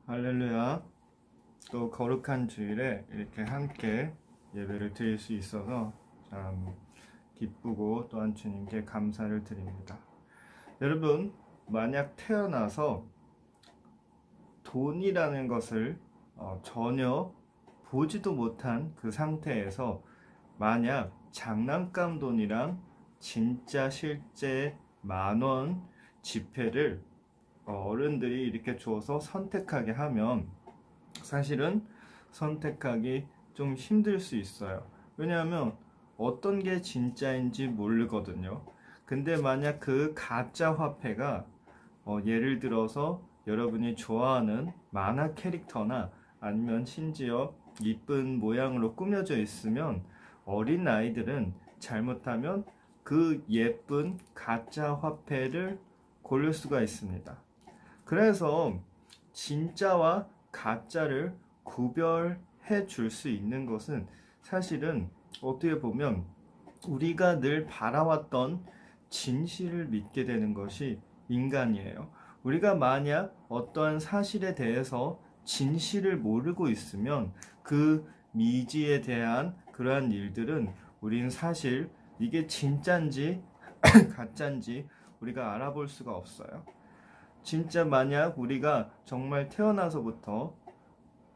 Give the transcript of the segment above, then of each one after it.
할렐루야. 또 거룩한 주일에 이렇게 함께 예배를 드릴 수 있어서 참 기쁘고 또한 주님께 감사를 드립니다. 여러분, 만약 태어나서 돈이라는 것을 전혀 보지도 못한 그 상태에서 만약 장난감 돈이랑 진짜 실제 10,000원 지폐를 어른들이 이렇게 주어서 선택하게 하면 사실은 선택하기 좀 힘들 수 있어요. 왜냐하면 어떤 게 진짜인지 모르거든요. 근데 만약 그 가짜 화폐가 예를 들어서 여러분이 좋아하는 만화 캐릭터나 아니면 심지어 이쁜 모양으로 꾸며져 있으면 어린 아이들은 잘못하면 그 예쁜 가짜 화폐를 고를 수가 있습니다. 그래서 진짜와 가짜를 구별해 줄 수 있는 것은 사실은 어떻게 보면 우리가 늘 바라왔던 진실을 믿게 되는 것이 인간이에요. 우리가 만약 어떠한 사실에 대해서 진실을 모르고 있으면 그 미지에 대한 그러한 일들은 우리는 사실 이게 진짜인지 가짜인지 우리가 알아볼 수가 없어요. 진짜 만약 우리가 정말 태어나서부터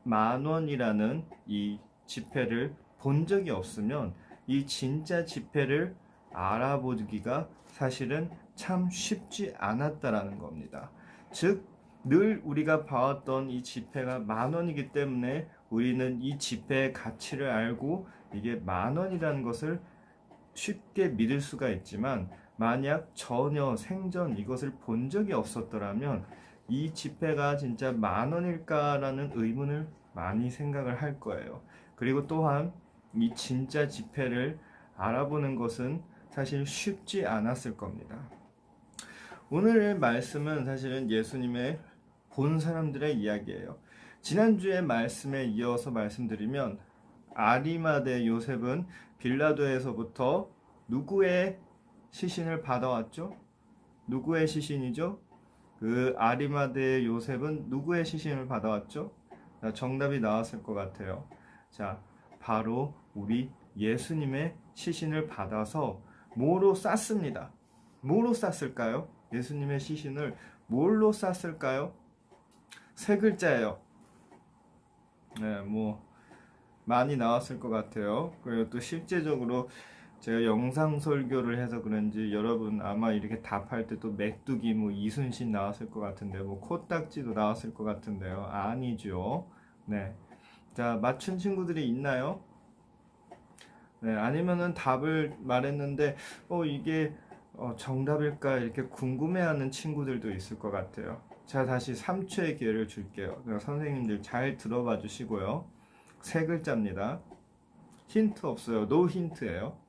10,000원이라는 이 지폐를 본 적이 없으면 이 진짜 지폐를 알아보기가 사실은 참 쉽지 않았다라는 겁니다. 즉, 늘 우리가 봐왔던 이 지폐가 10,000원이기 때문에 우리는 이 지폐의 가치를 알고 이게 10,000원이라는 것을 쉽게 믿을 수가 있지만 만약 전혀 생전 이것을 본 적이 없었더라면 이 지폐가 진짜 10,000원일까라는 의문을 많이 생각을 할 거예요. 그리고 또한 이 진짜 지폐를 알아보는 것은 사실 쉽지 않았을 겁니다. 오늘의 말씀은 사실은 예수님의 본 사람들의 이야기예요. 지난주의 말씀에 이어서 말씀드리면 아리마대 요셉은 빌라도에서부터 누구의 시신을 받아왔죠? 누구의 시신이죠? 그 아리마대 요셉은 누구의 시신을 받아왔죠? 정답이 나왔을 것 같아요. 자, 바로 우리 예수님의 시신을 받아서 뭐로 쌌습니다. 뭐로 쌌을까요? 예수님의 시신을 뭘로 쌌을까요? 세 글자예요. 네, 많이 나왔을 것 같아요. 그리고 또 실제적으로 제가 영상 설교를 해서 그런지 여러분 아마 이렇게 답할 때 또 메뚜기 이순신 나왔을 것 같은데요. 코딱지도 나왔을 것 같은데요. 아니죠. 네. 자, 맞춘 친구들이 있나요? 네, 아니면은 답을 말했는데 이게 정답일까 이렇게 궁금해하는 친구들도 있을 것 같아요. 자, 다시 3초의 기회를 줄게요. 선생님들 잘 들어봐 주시고요. 세 글자입니다. 힌트 없어요. 노 힌트예요.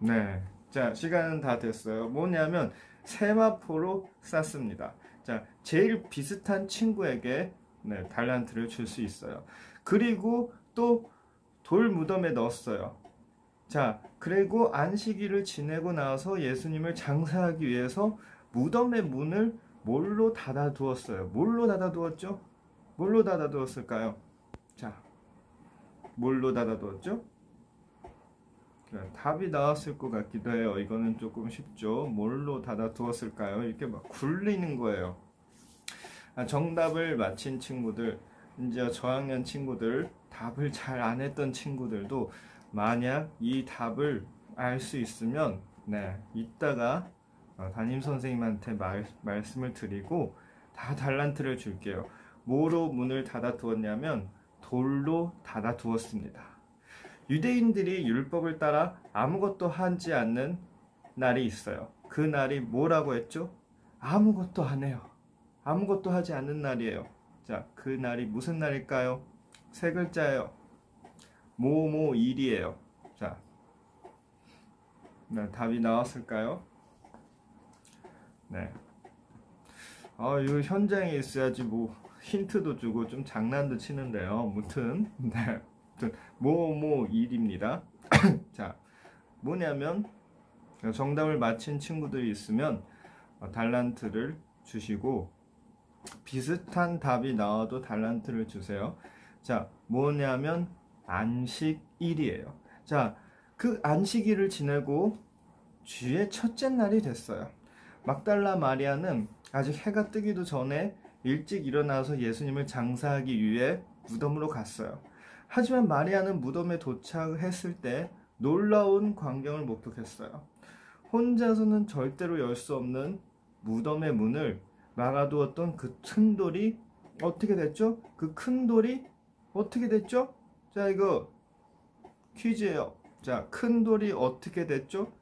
네. 자, 시간은 다 됐어요. 뭐냐면 세마포로 쌌습니다. 자, 제일 비슷한 친구에게 달란트를 줄 수 있어요. 그리고 또 돌 무덤에 넣었어요. 자, 그리고 안식일을 지내고 나서 예수님을 장사하기 위해서 무덤의 문을 뭘로 닫아두었어요? 뭘로 닫아두었죠? 뭘로 닫아두었을까요? 자, 뭘로 닫아두었죠? 답이 나왔을 것 같기도 해요. 이거는 조금 쉽죠. 뭘로 닫아두었을까요? 이렇게 굴리는 거예요. 정답을 맞힌 친구들, 이제 저학년 친구들, 답을 잘 안 했던 친구들도 만약 이 답을 알 수 있으면 이따가 담임 선생님한테 말씀을 드리고 다 달란트를 줄게요. 뭐로 문을 닫아두었냐면 돌로 닫아두었습니다. 유대인들이 율법을 따라 아무것도 하지 않는 날이 있어요. 그 날이 뭐라고 했죠? 아무것도 안 해요. 아무것도 하지 않는 날이에요. 자, 그 날이 무슨 날일까요? 세 글자예요. 뭐뭐일이에요. 자, 답이 나왔을까요? 네. 이거 현장에 있어야지 힌트도 주고 좀 장난도 치는데요. 아무튼 뭐뭐일입니다. 자, 뭐냐면 정답을 맞힌 친구들이 있으면 달란트를 주시고 비슷한 답이 나와도 달란트를 주세요. 자, 뭐냐면 안식일이에요. 자, 그 안식일을 지내고 주의 첫째 날이 됐어요. 막달라 마리아는 아직 해가 뜨기도 전에 일찍 일어나서 예수님을 장사하기 위해 무덤으로 갔어요. 하지만 마리아는 무덤에 도착했을 때 놀라운 광경을 목격했어요. 혼자서는 절대로 열 수 없는 무덤의 문을 막아두었던 그 큰 돌이 어떻게 됐죠? 그 큰 돌이 어떻게 됐죠? 자, 이거 퀴즈예요. 자, 큰 돌이 어떻게 됐죠?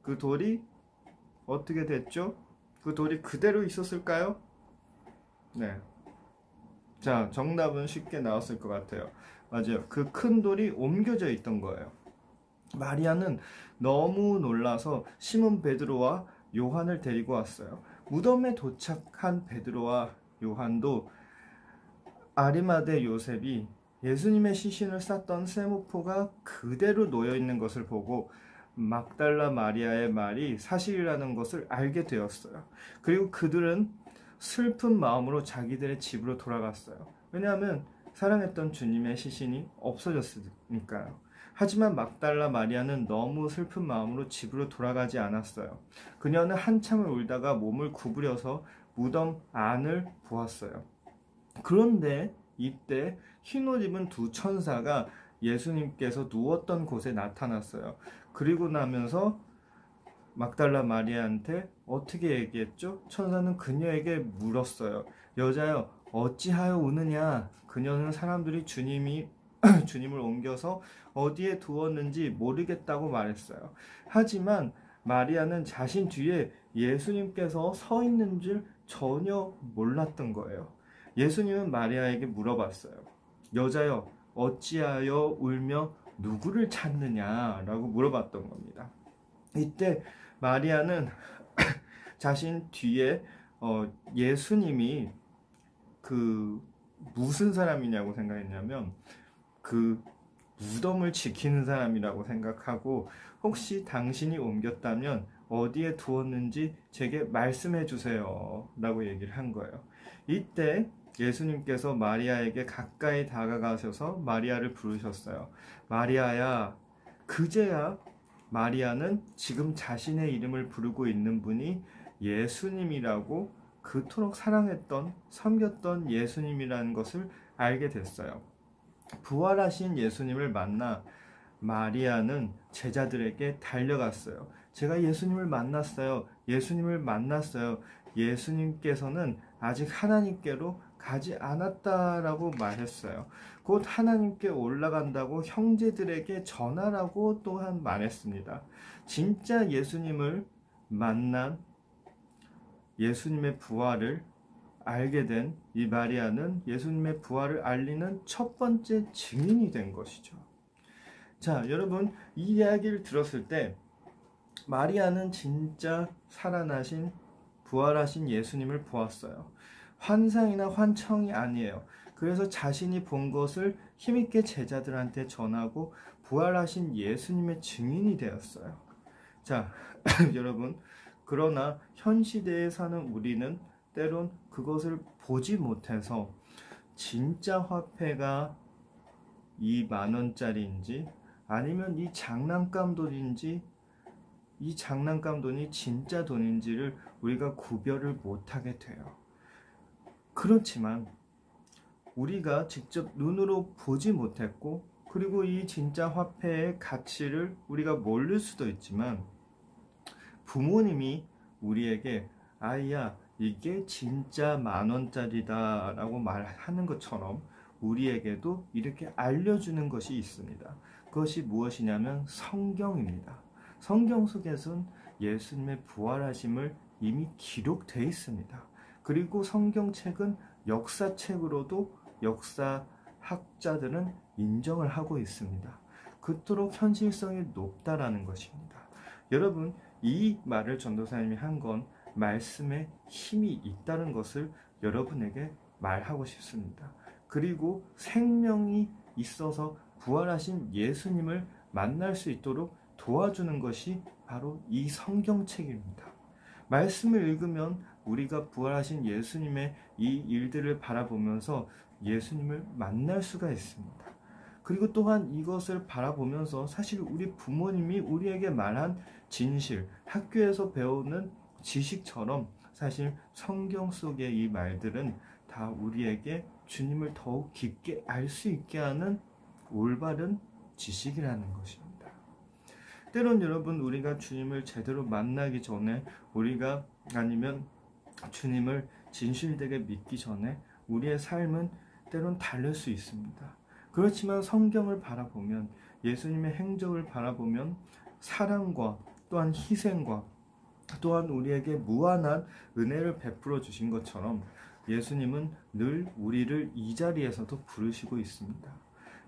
그 돌이 어떻게 됐죠? 그 돌이 그대로 있었을까요? 네. 자, 정답은 쉽게 나왔을 것 같아요. 맞아요. 그 큰 돌이 옮겨져 있던 거예요. 마리아는 너무 놀라서 시몬 베드로와 요한을 데리고 왔어요. 무덤에 도착한 베드로와 요한도 아리마대 요셉이 예수님의 시신을 쌌던 세모포가 그대로 놓여 있는 것을 보고 막달라 마리아의 말이 사실이라는 것을 알게 되었어요. 그리고 그들은 슬픈 마음으로 자기들의 집으로 돌아갔어요. 왜냐하면 사랑했던 주님의 시신이 없어졌으니까요. 하지만 막달라 마리아는 너무 슬픈 마음으로 집으로 돌아가지 않았어요. 그녀는 한참을 울다가 몸을 구부려서 무덤 안을 보았어요. 그런데 이때 흰옷 입은 두 천사가 예수님께서 누웠던 곳에 나타났어요. 그리고 나면서 막달라 마리아한테 어떻게 얘기했죠? 천사는 그녀에게 물었어요. 여자여, 어찌하여 우느냐? 그녀는 사람들이 주님을 옮겨서 어디에 두었는지 모르겠다고 말했어요. 하지만 마리아는 자신 뒤에 예수님께서 서 있는 줄 전혀 몰랐던 거예요. 예수님은 마리아에게 물어봤어요. 여자여, 어찌하여 울며 누구를 찾느냐라고 물어봤던 겁니다. 이때 마리아는 자신 뒤에 예수님이 그 무슨 사람이냐고 생각했냐면 그 무덤을 지키는 사람이라고 생각하고 혹시 당신이 옮겼다면 어디에 두었는지 제게 말씀해 주세요 라고 얘기를 한 거예요. 이때 예수님께서 마리아에게 가까이 다가가셔서 마리아를 부르셨어요. 마리아야. 그제야 마리아는 지금 자신의 이름을 부르고 있는 분이 예수님이라고 그토록 사랑했던, 섬겼던 예수님이라는 것을 알게 됐어요. 부활하신 예수님을 만나 마리아는 제자들에게 달려갔어요. 제가 예수님을 만났어요. 예수님을 만났어요. 예수님께서는 아직 하나님께로 가지 않았다라고 말했어요. 곧 하나님께 올라간다고 형제들에게 전하라고 또한 말했습니다. 진짜 예수님을 만난 예수님의 부활을 알게 된 이 마리아는 예수님의 부활을 알리는 첫 번째 증인이 된 것이죠. 자, 여러분, 이 이야기를 들었을 때 마리아는 진짜 살아나신 부활하신 예수님을 보았어요. 환상이나 환청이 아니에요. 그래서 자신이 본 것을 힘있게 제자들한테 전하고 부활하신 예수님의 증인이 되었어요. 자, 여러분, 그러나 현 시대에 사는 우리는 때론 그것을 보지 못해서 진짜 화폐가 이 10,000원짜리인지 아니면 이 장난감 돈인지 이 장난감 돈이 진짜 돈인지를 우리가 구별을 못하게 돼요. 그렇지만 우리가 직접 눈으로 보지 못했고 그리고 이 진짜 화폐의 가치를 우리가 모를 수도 있지만 부모님이 우리에게 아이야 이게 진짜 10,000원짜리다 라고 말하는 것처럼 우리에게도 이렇게 알려주는 것이 있습니다. 그것이 무엇이냐면 성경입니다. 성경 속에서는 예수님의 부활하심을 이미 기록되어 있습니다. 그리고 성경책은 역사책으로도 역사학자들은 인정을 하고 있습니다. 그토록 현실성이 높다라는 것입니다. 여러분, 이 말을 전도사님이 한 건 말씀에 힘이 있다는 것을 여러분에게 말하고 싶습니다. 그리고 생명이 있어서 부활하신 예수님을 만날 수 있도록 도와주는 것이 바로 이 성경책입니다. 말씀을 읽으면 우리가 부활하신 예수님의 이 일들을 바라보면서 예수님을 만날 수가 있습니다. 그리고 또한 이것을 바라보면서 사실 우리 부모님이 우리에게 말한 진실, 학교에서 배우는 지식처럼 사실 성경 속의 이 말들은 다 우리에게 주님을 더욱 깊게 알 수 있게 하는 올바른 지식이라는 것입니다. 때론 여러분, 우리가 주님을 제대로 만나기 전에, 우리가 아니면 주님을 진실되게 믿기 전에 우리의 삶은 때론 다를 수 있습니다. 그렇지만 성경을 바라보면, 예수님의 행적을 바라보면 사랑과 또한 희생과 또한 우리에게 무한한 은혜를 베풀어 주신 것처럼 예수님은 늘 우리를 이 자리에서도 부르시고 있습니다.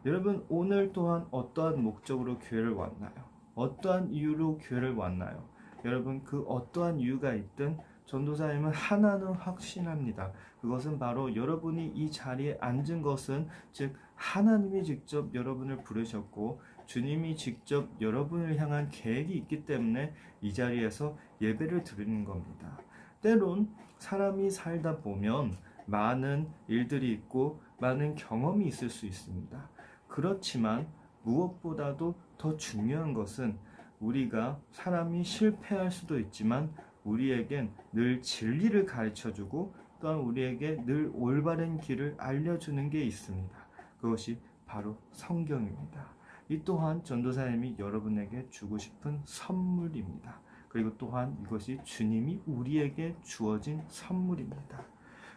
여러분, 오늘 또한 어떠한 목적으로 교회를 왔나요? 어떠한 이유로 교회를 왔나요? 여러분, 그 어떠한 이유가 있든 전도사님은 하나는 확신합니다. 그것은 바로 여러분이 이 자리에 앉은 것은, 즉 하나님이 직접 여러분을 부르셨고 주님이 직접 여러분을 향한 계획이 있기 때문에 이 자리에서 예배를 드리는 겁니다. 때론 사람이 살다 보면 많은 일들이 있고 많은 경험이 있을 수 있습니다. 그렇지만 무엇보다도 더 중요한 것은, 우리가 사람이 실패할 수도 있지만 우리에겐 늘 진리를 가르쳐주고 또한 우리에게 늘 올바른 길을 알려주는 게 있습니다. 그것이 바로 성경입니다. 이 또한 전도사님이 여러분에게 주고 싶은 선물입니다. 그리고 또한 이것이 주님이 우리에게 주어진 선물입니다.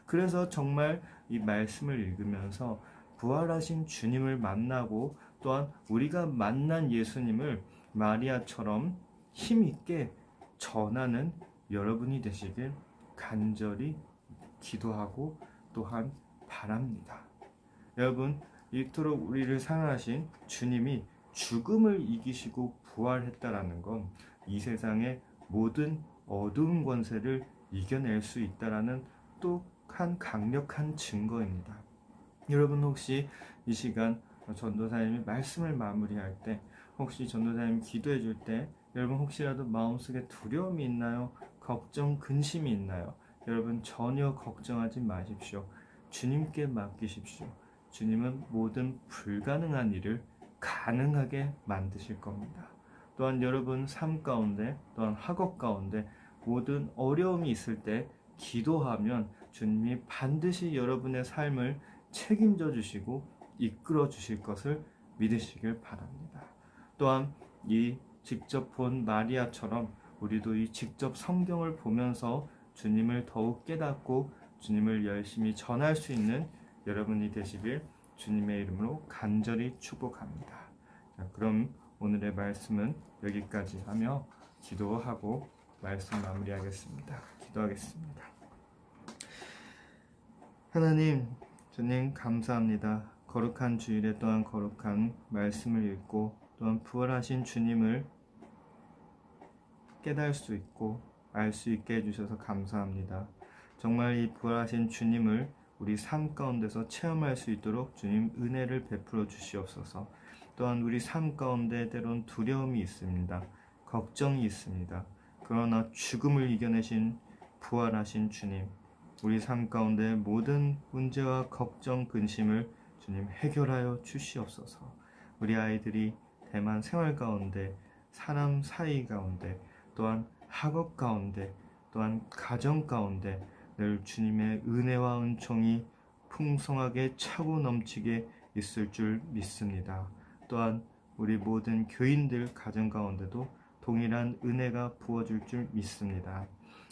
그래서 정말 이 말씀을 읽으면서 부활하신 주님을 만나고 또한 우리가 만난 예수님을 마리아처럼 힘있게 전하는 여러분이 되시길 간절히 기도하고 또한 바랍니다. 여러분, 이토록 우리를 사랑하신 주님이 죽음을 이기시고 부활했다라는 건 이 세상의 모든 어두운 권세를 이겨낼 수 있다라는 또 한 강력한 증거입니다. 여러분, 혹시 이 시간 전도사님이 말씀을 마무리할 때, 혹시 전도사님이 기도해 줄 때 여러분 혹시라도 마음속에 두려움이 있나요? 걱정, 근심이 있나요? 여러분, 전혀 걱정하지 마십시오. 주님께 맡기십시오. 주님은 모든 불가능한 일을 가능하게 만드실 겁니다. 또한 여러분 삶 가운데, 또한 학업 가운데 모든 어려움이 있을 때 기도하면 주님이 반드시 여러분의 삶을 책임져 주시고 이끌어 주실 것을 믿으시길 바랍니다. 또한 이 직접 본 마리아처럼 우리도 이 직접 성경을 보면서 주님을 더욱 깨닫고 주님을 열심히 전할 수 있는 여러분이 되시길 주님의 이름으로 간절히 축복합니다. 자, 그럼 오늘의 말씀은 여기까지 하며 기도하고 말씀 마무리하겠습니다. 기도하겠습니다. 하나님, 주님 감사합니다. 거룩한 주일에 또한 거룩한 말씀을 읽고 또한 부활하신 주님을 깨달을 수 있고 알 수 있게 해주셔서 감사합니다. 정말 이 부활하신 주님을 우리 삶 가운데서 체험할 수 있도록 주님 은혜를 베풀어 주시옵소서. 또한 우리 삶 가운데 때론 두려움이 있습니다. 걱정이 있습니다. 그러나 죽음을 이겨내신 부활하신 주님, 우리 삶 가운데 모든 문제와 걱정, 근심을 주님 해결하여 주시옵소서. 우리 아이들이 대만 생활 가운데, 사람 사이 가운데, 또한 학업 가운데, 또한 가정 가운데 늘 주님의 은혜와 은총이 풍성하게 차고 넘치게 있을 줄 믿습니다. 또한 우리 모든 교인들 가정 가운데도 동일한 은혜가 부어질 줄 믿습니다.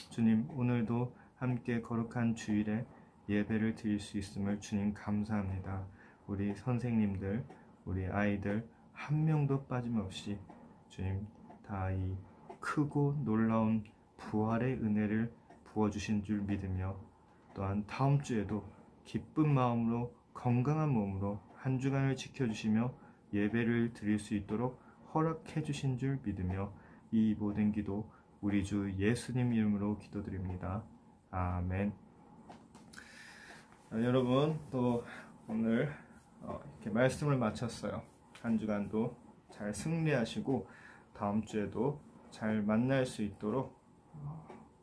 주님, 오늘도 함께 거룩한 주일에 예배를 드릴 수 있음을 주님 감사합니다. 우리 선생님들, 우리 아이들 한 명도 빠짐없이 주님 다 이 크고 놀라운 부활의 은혜를 부어주신 줄 믿으며, 또한 다음 주에도 기쁜 마음으로 건강한 몸으로 한 주간을 지켜주시며 예배를 드릴 수 있도록 허락해 주신 줄 믿으며 이 모든 기도 우리 주 예수님 이름으로 기도드립니다. 아멘. 여러분, 또 오늘 이렇게 말씀을 마쳤어요. 한 주간도 잘 승리하시고 다음 주에도 잘 만날 수 있도록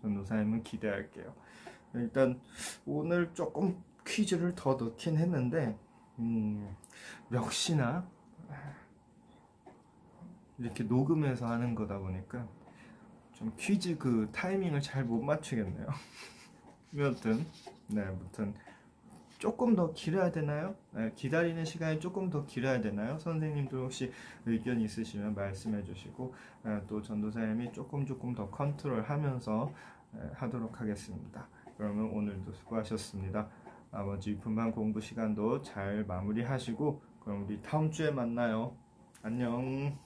전도사님은 기대할게요. 일단 오늘 조금 퀴즈를 더 넣긴 했는데 역시나 이렇게 녹음해서 하는 거다 보니까 좀 퀴즈 그 타이밍을 잘 못 맞추겠네요. 여튼 네, 아무튼 조금 더 길어야 되나요? 네, 기다리는 시간이 조금 더 길어야 되나요? 선생님도 혹시 의견 있으시면 말씀해 주시고 또 전도사님이 조금 더 컨트롤하면서 하도록 하겠습니다. 그러면 오늘도 수고하셨습니다. 나머지 분반 공부 시간도 잘 마무리하시고 그럼 우리 다음 주에 만나요. 안녕.